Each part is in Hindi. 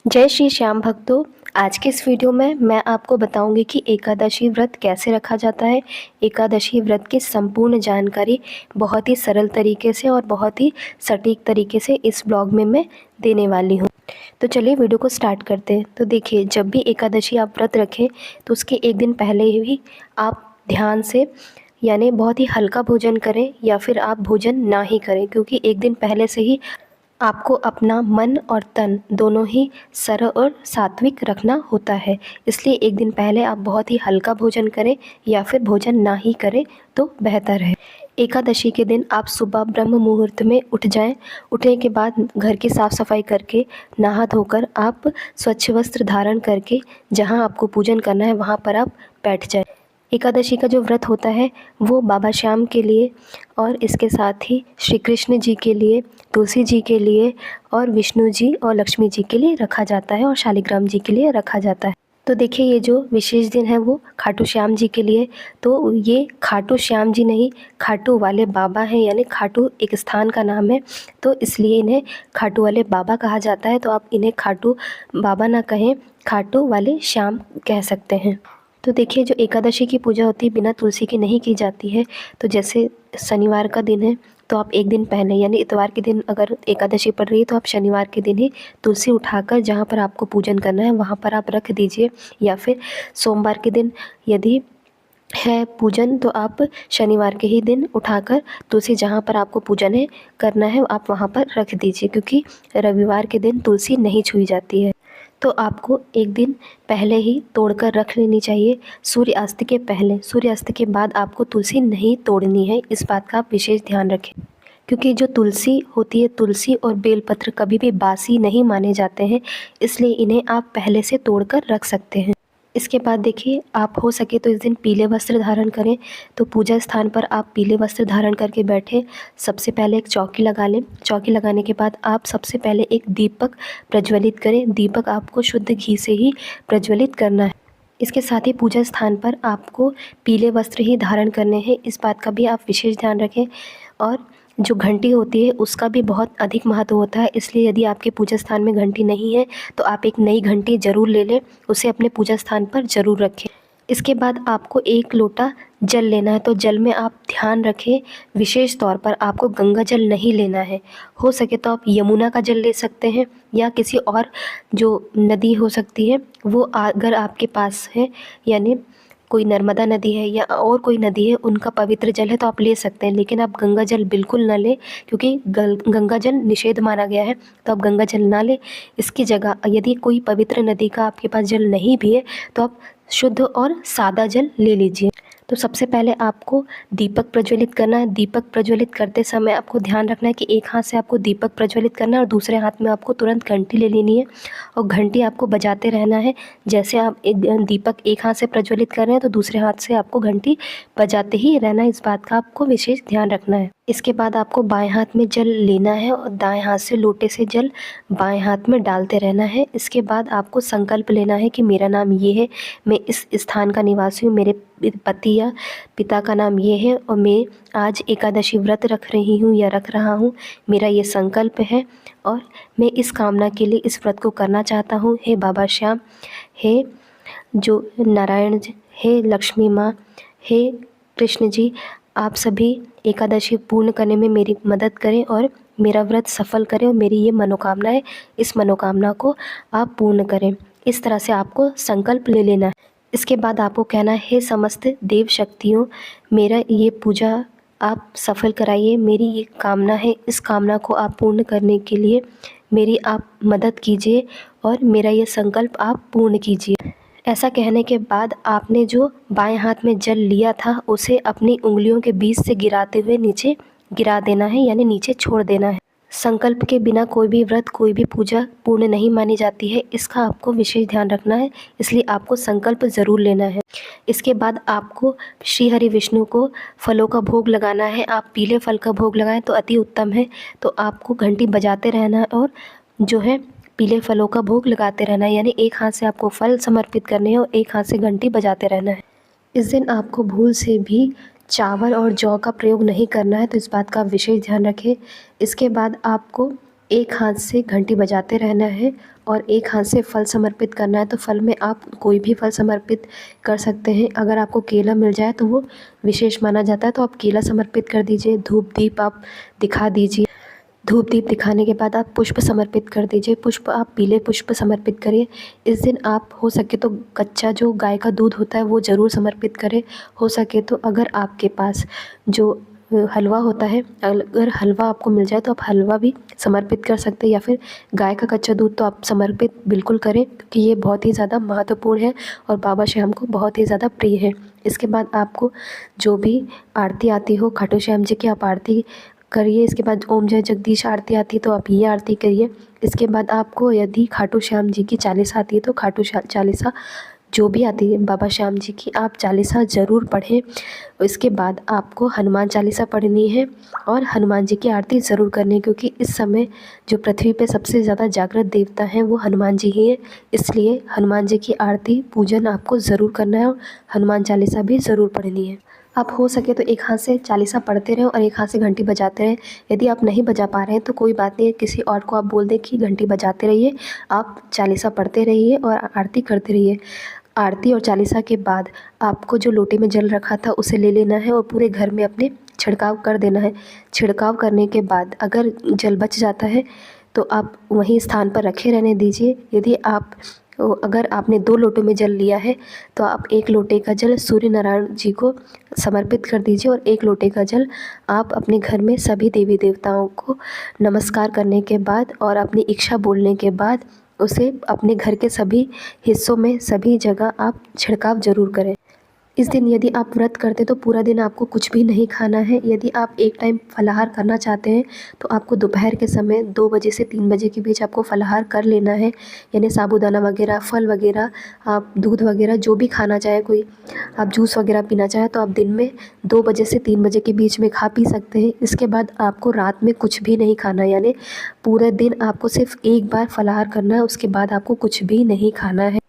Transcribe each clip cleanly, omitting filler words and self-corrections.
जय श्री श्याम भक्तों। आज के इस वीडियो में मैं आपको बताऊंगी कि एकादशी व्रत कैसे रखा जाता है। एकादशी व्रत की संपूर्ण जानकारी बहुत ही सरल तरीके से और बहुत ही सटीक तरीके से इस ब्लॉग में मैं देने वाली हूं। तो चलिए वीडियो को स्टार्ट करते हैं। तो देखिए, जब भी एकादशी आप व्रत रखें तो उसके एक दिन पहले ही आप ध्यान से यानी बहुत ही हल्का भोजन करें या फिर आप भोजन ना ही करें, क्योंकि एक दिन पहले से ही आपको अपना मन और तन दोनों ही सरल और सात्विक रखना होता है। इसलिए एक दिन पहले आप बहुत ही हल्का भोजन करें या फिर भोजन ना ही करें तो बेहतर है। एकादशी के दिन आप सुबह ब्रह्म मुहूर्त में उठ जाएं। उठने के बाद घर की साफ़ सफाई करके नहा धोकर आप स्वच्छ वस्त्र धारण करके जहां आपको पूजन करना है वहां पर आप बैठ जाएं। एकादशी का जो व्रत होता है वो बाबा श्याम के लिए और इसके साथ ही श्री कृष्ण जी के लिए, तुलसी जी के लिए और विष्णु जी और लक्ष्मी जी के लिए रखा जाता है और शालिग्राम जी के लिए रखा जाता है। तो देखिए, ये जो विशेष दिन है वो खाटू श्याम जी के लिए। तो ये खाटू श्याम जी नहीं, खाटू वाले बाबा हैं, यानी खाटू एक स्थान का नाम है, तो इसलिए इन्हें खाटू वाले बाबा कहा जाता है। तो आप इन्हें खाटू बाबा ना कहें, खाटू वाले श्याम कह सकते हैं। तो देखिए, जो एकादशी की पूजा होती है बिना तुलसी के नहीं की जाती है। तो जैसे शनिवार का दिन है तो आप एक दिन पहले यानी इतवार के दिन अगर एकादशी पड़ रही है तो आप शनिवार के दिन ही तुलसी उठाकर जहाँ पर आपको पूजन करना है वहाँ पर आप रख दीजिए। या फिर सोमवार के दिन यदि है पूजन तो आप शनिवार के ही दिन उठाकर तुलसी जहाँ पर आपको पूजन है करना है आप वहाँ पर रख दीजिए, क्योंकि रविवार के दिन तुलसी नहीं छुई जाती है। तो आपको एक दिन पहले ही तोड़कर रख लेनी चाहिए, सूर्यास्त के पहले। सूर्यास्त के बाद आपको तुलसी नहीं तोड़नी है, इस बात का आप विशेष ध्यान रखें। क्योंकि जो तुलसी होती है, तुलसी और बेलपत्र कभी भी बासी नहीं माने जाते हैं, इसलिए इन्हें आप पहले से तोड़कर रख सकते हैं। इसके बाद देखिए, आप हो सके तो इस दिन पीले वस्त्र धारण करें। तो पूजा स्थान पर आप पीले वस्त्र धारण करके बैठे। सबसे पहले एक चौकी लगा लें। चौकी लगाने के बाद आप सबसे पहले एक दीपक प्रज्वलित करें। दीपक आपको शुद्ध घी से ही प्रज्वलित करना है। इसके साथ ही पूजा स्थान पर आपको पीले वस्त्र ही धारण करने हैं, इस बात का भी आप विशेष ध्यान रखें। और जो घंटी होती है उसका भी बहुत अधिक महत्व होता है, इसलिए यदि आपके पूजा स्थान में घंटी नहीं है तो आप एक नई घंटी ज़रूर ले लें, उसे अपने पूजा स्थान पर ज़रूर रखें। इसके बाद आपको एक लोटा जल लेना है। तो जल में आप ध्यान रखें, विशेष तौर पर आपको गंगा जल नहीं लेना है। हो सके तो आप यमुना का जल ले सकते हैं या किसी और जो नदी हो सकती है वो अगर आपके पास है, यानी कोई नर्मदा नदी है या और कोई नदी है उनका पवित्र जल है तो आप ले सकते हैं। लेकिन आप गंगा जल बिल्कुल ना लें, क्योंकि गंगा जल निषेध माना गया है, तो आप गंगा जल ना लें। इसकी जगह यदि कोई पवित्र नदी का आपके पास जल नहीं भी है तो आप शुद्ध और सादा जल ले लीजिए। तो सबसे पहले आपको दीपक प्रज्वलित करना है। दीपक प्रज्वलित करते समय आपको ध्यान रखना है कि एक हाथ से आपको दीपक प्रज्वलित करना है और दूसरे हाथ में आपको तुरंत घंटी ले लेनी है और घंटी आपको बजाते रहना है। जैसे आप एक दीपक एक हाथ से प्रज्वलित कर रहे हैं तो दूसरे हाथ से आपको घंटी बजाते ही रहना है, इस बात का आपको विशेष ध्यान रखना है। इसके बाद आपको बाएं हाथ में जल लेना है और दाएं हाथ से लोटे से जल बाएं हाथ में डालते रहना है। इसके बाद आपको संकल्प लेना है कि मेरा नाम ये है, मैं इस स्थान का निवासी हूँ, मेरे पति या पिता का नाम ये है और मैं आज एकादशी व्रत रख रही हूँ या रख रहा हूँ। मेरा ये संकल्प है और मैं इस कामना के लिए इस व्रत को करना चाहता हूँ। हे बाबा श्याम, हे जो नारायण जी, हे लक्ष्मी माँ, हे कृष्ण जी, आप सभी एकादशी पूर्ण करने में मेरी मदद करें और मेरा व्रत सफल करें और मेरी ये मनोकामना है, इस मनोकामना को आप पूर्ण करें। इस तरह से आपको संकल्प ले लेना है। इसके बाद आपको कहना है, हे समस्त देव शक्तियों, मेरा ये पूजा आप सफल कराइए। मेरी ये कामना है, इस कामना को आप पूर्ण करने के लिए मेरी आप मदद कीजिए और मेरा ये संकल्प आप पूर्ण कीजिए। ऐसा कहने के बाद आपने जो बाएं हाथ में जल लिया था उसे अपनी उंगलियों के बीच से गिराते हुए नीचे गिरा देना है, यानी नीचे छोड़ देना है। संकल्प के बिना कोई भी व्रत, कोई भी पूजा पूर्ण नहीं मानी जाती है, इसका आपको विशेष ध्यान रखना है, इसलिए आपको संकल्प ज़रूर लेना है। इसके बाद आपको श्री हरि विष्णु को फलों का भोग लगाना है। आप पीले फल का भोग लगाएं तो अति उत्तम है। तो आपको घंटी बजाते रहना है और जो है पीले फलों का भोग लगाते रहना है, यानी एक हाथ से आपको फल समर्पित करने हैं और एक हाथ से घंटी बजाते रहना है। इस दिन आपको भूल से भी चावल और जौ का प्रयोग नहीं करना है, तो इस बात का विशेष ध्यान रखें। इसके बाद आपको एक हाथ से घंटी बजाते रहना है और एक हाथ से फल समर्पित करना है। तो फल में आप कोई भी फल समर्पित कर सकते हैं। अगर आपको केला मिल जाए तो वो विशेष माना जाता है, तो आप केला समर्पित कर दीजिए। धूप दीप आप दिखा दीजिए। धूप दीप दिखाने के बाद आप पुष्प समर्पित कर दीजिए। पुष्प आप पीले पुष्प समर्पित करिए। इस दिन आप हो सके तो कच्चा जो गाय का दूध होता है वो ज़रूर समर्पित करें। हो सके तो अगर आपके पास जो हलवा होता है, अगर हलवा आपको मिल जाए तो आप हलवा भी समर्पित कर सकते हैं, या फिर गाय का कच्चा दूध तो आप समर्पित बिल्कुल करें, क्योंकि ये बहुत ही ज़्यादा महत्वपूर्ण है और बाबा श्याम को बहुत ही ज़्यादा प्रिय है। इसके बाद आपको जो भी आरती आती हो खाटू श्याम जी की, आप आरती करिए। इसके बाद ओम जय जगदीश आरती आती है तो आप ये आरती करिए। इसके बाद आपको यदि खाटू श्याम जी की चालीसा आती है तो खाटू चालीसा जो भी आती है बाबा श्याम जी की, आप चालीसा ज़रूर पढ़ें। इसके बाद आपको हनुमान चालीसा पढ़नी है और हनुमान जी की आरती ज़रूर करनी है, क्योंकि इस समय जो पृथ्वी पे सबसे ज़्यादा जागृत देवता हैं वो हनुमान जी ही हैं। इसलिए हनुमान जी की आरती पूजन आपको ज़रूर करना है और हनुमान चालीसा भी ज़रूर पढ़नी है। आप हो सके तो एक हाथ से चालीसा पढ़ते रहें और एक हाथ से घंटी बजाते रहें। यदि आप नहीं बजा पा रहे हैं तो कोई बात नहीं है, किसी और को आप बोल दें कि घंटी बजाते रहिए, आप चालीसा पढ़ते रहिए और आरती करते रहिए। आरती और चालीसा के बाद आपको जो लोटे में जल रखा था उसे ले लेना है और पूरे घर में अपने छिड़काव कर देना है। छिड़काव करने के बाद अगर जल बच जाता है तो आप वहीं स्थान पर रखे रहने दीजिए। यदि आप अगर आपने 2 लोटों में जल लिया है तो आप 1 लोटे का जल सूर्य नारायण जी को समर्पित कर दीजिए और 1 लोटे का जल आप अपने घर में सभी देवी देवताओं को नमस्कार करने के बाद और अपनी इच्छा बोलने के बाद उसे अपने घर के सभी हिस्सों में सभी जगह आप छिड़काव ज़रूर करें। इस दिन यदि आप व्रत करते तो पूरा दिन आपको कुछ भी नहीं खाना है। यदि आप एक टाइम फलाहार करना चाहते हैं तो आपको दोपहर के समय 2 बजे से 3 बजे के बीच आपको फलाहार कर लेना है। यानी साबूदाना वगैरह, फल वगैरह, आप दूध वगैरह जो भी खाना चाहे, कोई आप जूस वगैरह पीना चाहें तो आप दिन में 2 बजे से 3 बजे के बीच में खा पी सकते हैं। इसके बाद आपको रात में कुछ भी नहीं खाना, यानी पूरे दिन आपको सिर्फ एक बार फलाहार करना है, उसके बाद आपको कुछ भी नहीं खाना है।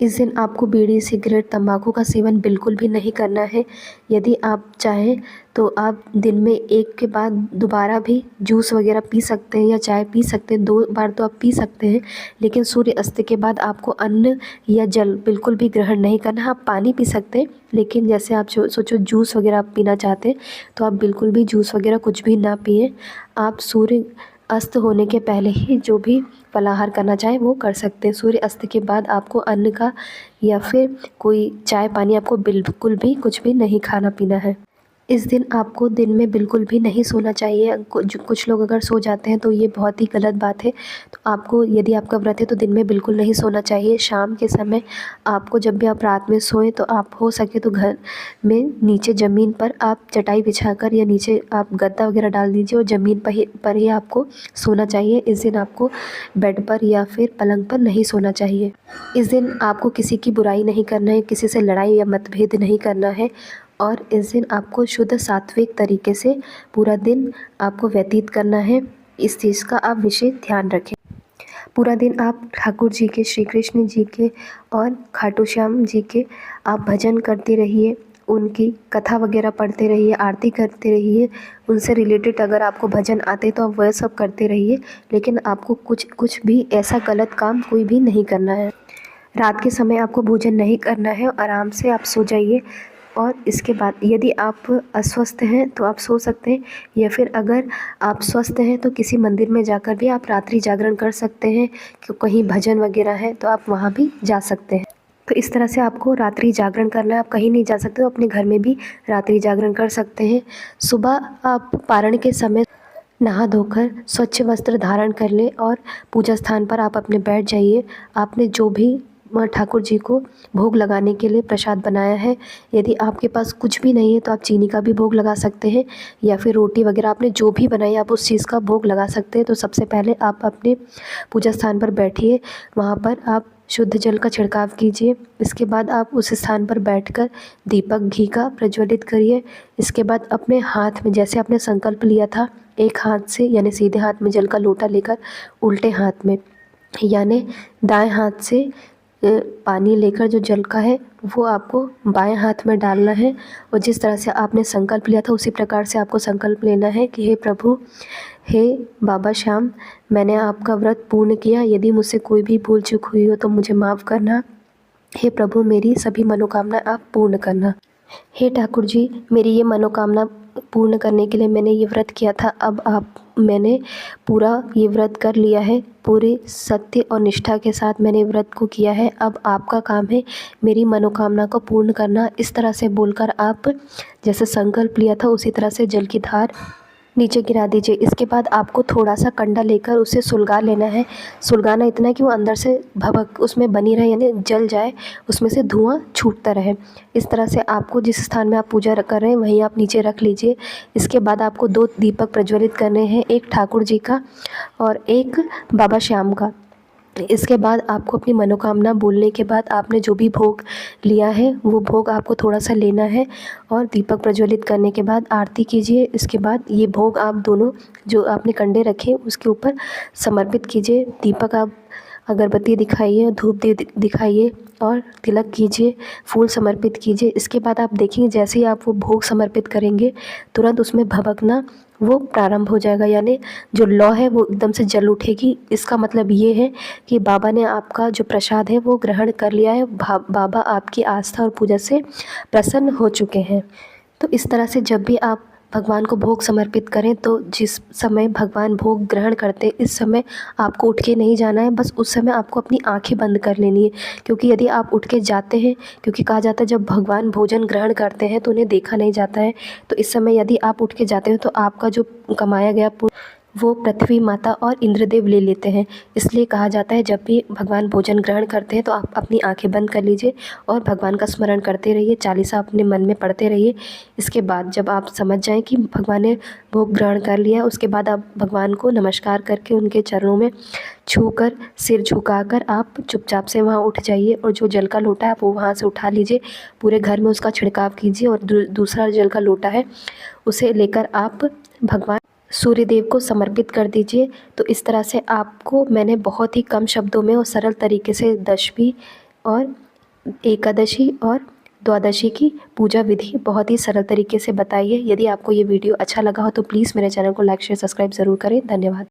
इस दिन आपको बीड़ी, सिगरेट, तंबाकू का सेवन बिल्कुल भी नहीं करना है। यदि आप चाहें तो आप दिन में एक के बाद दोबारा भी जूस वगैरह पी सकते हैं या चाय पी सकते हैं, 2 बार तो आप पी सकते हैं। लेकिन सूर्य अस्त के बाद आपको अन्न या जल बिल्कुल भी ग्रहण नहीं करना है। आप पानी पी सकते हैं, लेकिन जैसे आप सोचो जूस वगैरह आप पीना चाहते हैं तो आप बिल्कुल भी जूस वगैरह कुछ भी ना पिएं। आप सूर्य अस्त होने के पहले ही जो भी फलाहार करना चाहे वो कर सकते हैं। सूर्य अस्त के बाद आपको अन्न का या फिर कोई चाय पानी आपको बिल्कुल भी कुछ भी नहीं खाना पीना है। इस दिन आपको दिन में बिल्कुल भी नहीं सोना चाहिए। कुछ लोग अगर सो जाते हैं तो ये बहुत ही गलत बात है। तो आपको, यदि आपका व्रत है तो दिन में बिल्कुल नहीं सोना चाहिए। शाम के समय आपको, जब भी आप रात में सोएं तो आप हो सके तो घर में नीचे ज़मीन पर आप चटाई बिछाकर या नीचे आप गद्दा वगैरह डाल दीजिए और ज़मीन पर ही आपको सोना चाहिए। इस दिन आपको बेड पर या फिर पलंग पर नहीं सोना चाहिए। इस दिन आपको किसी की बुराई नहीं करना है, किसी से लड़ाई या मतभेद नहीं करना है और इस दिन आपको शुद्ध सात्विक तरीके से पूरा दिन आपको व्यतीत करना है। इस चीज़ का आप विशेष ध्यान रखें। पूरा दिन आप ठाकुर जी के, श्री कृष्ण जी के और खाटू श्याम जी के आप भजन करते रहिए, उनकी कथा वगैरह पढ़ते रहिए, आरती करते रहिए। उनसे रिलेटेड अगर आपको भजन आते तो आप वह सब करते रहिए, लेकिन आपको कुछ भी ऐसा गलत काम कोई भी नहीं करना है। रात के समय आपको भोजन नहीं करना है, आराम से आप सो जाइए। और इसके बाद यदि आप अस्वस्थ हैं तो आप सो सकते हैं, या फिर अगर आप स्वस्थ हैं तो किसी मंदिर में जाकर भी आप रात्रि जागरण कर सकते हैं। कहीं भजन वगैरह है तो आप वहाँ भी जा सकते हैं। तो इस तरह से आपको रात्रि जागरण करना है। आप कहीं नहीं जा सकते तो अपने घर में भी रात्रि जागरण कर सकते हैं। सुबह आप पारण के समय नहा धोकर स्वच्छ वस्त्र धारण कर लें और पूजा स्थान पर आप अपने बैठ जाइए। आपने जो भी ठाकुर जी को भोग लगाने के लिए प्रसाद बनाया है, यदि आपके पास कुछ भी नहीं है तो आप चीनी का भी भोग लगा सकते हैं, या फिर रोटी वगैरह आपने जो भी बनाई आप उस चीज़ का भोग लगा सकते हैं। तो सबसे पहले आप अपने पूजा स्थान पर बैठिए, वहाँ पर आप शुद्ध जल का छिड़काव कीजिए। इसके बाद आप उस स्थान पर बैठकर दीपक घी का प्रज्वलित करिए। इसके बाद अपने हाथ में, जैसे आपने संकल्प लिया था, एक हाथ से यानी सीधे हाथ में जल का लोटा लेकर उल्टे हाथ में यानी दाएं हाथ से पानी लेकर जो जल का है वो आपको बाएं हाथ में डालना है। और जिस तरह से आपने संकल्प लिया था उसी प्रकार से आपको संकल्प लेना है कि हे प्रभु, हे बाबा श्याम, मैंने आपका व्रत पूर्ण किया। यदि मुझसे कोई भी भूल चूक हुई हो तो मुझे माफ़ करना। हे प्रभु, मेरी सभी मनोकामना आप पूर्ण करना। हे ठाकुर जी, मेरी ये मनोकामना पूर्ण करने के लिए मैंने ये व्रत किया था। अब मैंने पूरा ये व्रत कर लिया है। पूरे सत्य और निष्ठा के साथ मैंने व्रत को किया है। अब आपका काम है मेरी मनोकामना को पूर्ण करना। इस तरह से बोलकर आप जैसे संकल्प लिया था उसी तरह से जल की धार नीचे गिरा दीजिए। इसके बाद आपको थोड़ा सा कंडा लेकर उसे सुलगा लेना है। सुलगाना इतना कि वो अंदर से भभक उसमें बनी रहे, यानी जल जाए, उसमें से धुआं छूटता रहे। इस तरह से आपको जिस स्थान में आप पूजा कर रहे हैं वहीं आप नीचे रख लीजिए। इसके बाद आपको 2 दीपक प्रज्वलित करने हैं, एक ठाकुर जी का और एक बाबा श्याम का। इसके बाद आपको अपनी मनोकामना बोलने के बाद आपने जो भी भोग लिया है वो भोग आपको थोड़ा सा लेना है और दीपक प्रज्वलित करने के बाद आरती कीजिए। इसके बाद ये भोग आप दोनों जो आपने कंडे रखे उसके ऊपर समर्पित कीजिए। दीपक आप अगरबत्ती दिखाइए, धूप दिखाइए और तिलक कीजिए, फूल समर्पित कीजिए। इसके बाद आप देखेंगे जैसे ही आप वो भोग समर्पित करेंगे तुरंत उसमें भभकना वो प्रारंभ हो जाएगा, यानी जो लौ है वो एकदम से जल उठेगी। इसका मतलब ये है कि बाबा ने आपका जो प्रसाद है वो ग्रहण कर लिया है। बाबा आपकी आस्था और पूजा से प्रसन्न हो चुके हैं। तो इस तरह से जब भी आप भगवान को भोग समर्पित करें तो जिस समय भगवान भोग ग्रहण करते हैं इस समय आपको उठ के नहीं जाना है, बस उस समय आपको अपनी आंखें बंद कर लेनी है। क्योंकि यदि आप उठ के जाते हैं, क्योंकि कहा जाता है जब भगवान भोजन ग्रहण करते हैं तो उन्हें देखा नहीं जाता है, तो इस समय यदि आप उठ के जाते हो तो आपका जो कमाया गया वो पृथ्वी माता और इंद्रदेव ले लेते हैं। इसलिए कहा जाता है जब भी भगवान भोजन ग्रहण करते हैं तो आप अपनी आंखें बंद कर लीजिए और भगवान का स्मरण करते रहिए, चालीसा अपने मन में पढ़ते रहिए। इसके बाद जब आप समझ जाएं कि भगवान ने भोग ग्रहण कर लिया, उसके बाद आप भगवान को नमस्कार करके उनके चरणों में छूकर सिर झुकाकर आप चुपचाप से वहाँ उठ जाइए और जो जल का लोटा है आप वो वहाँ से उठा लीजिए, पूरे घर में उसका छिड़काव कीजिए और दूसरा जल का लोटा है उसे लेकर आप भगवान सूर्य देव को समर्पित कर दीजिए। तो इस तरह से आपको मैंने बहुत ही कम शब्दों में और सरल तरीके से दशमी और एकादशी और द्वादशी की पूजा विधि बहुत ही सरल तरीके से बताई है। यदि आपको ये वीडियो अच्छा लगा हो तो प्लीज़ मेरे चैनल को लाइक शेयर सब्सक्राइब ज़रूर करें। धन्यवाद।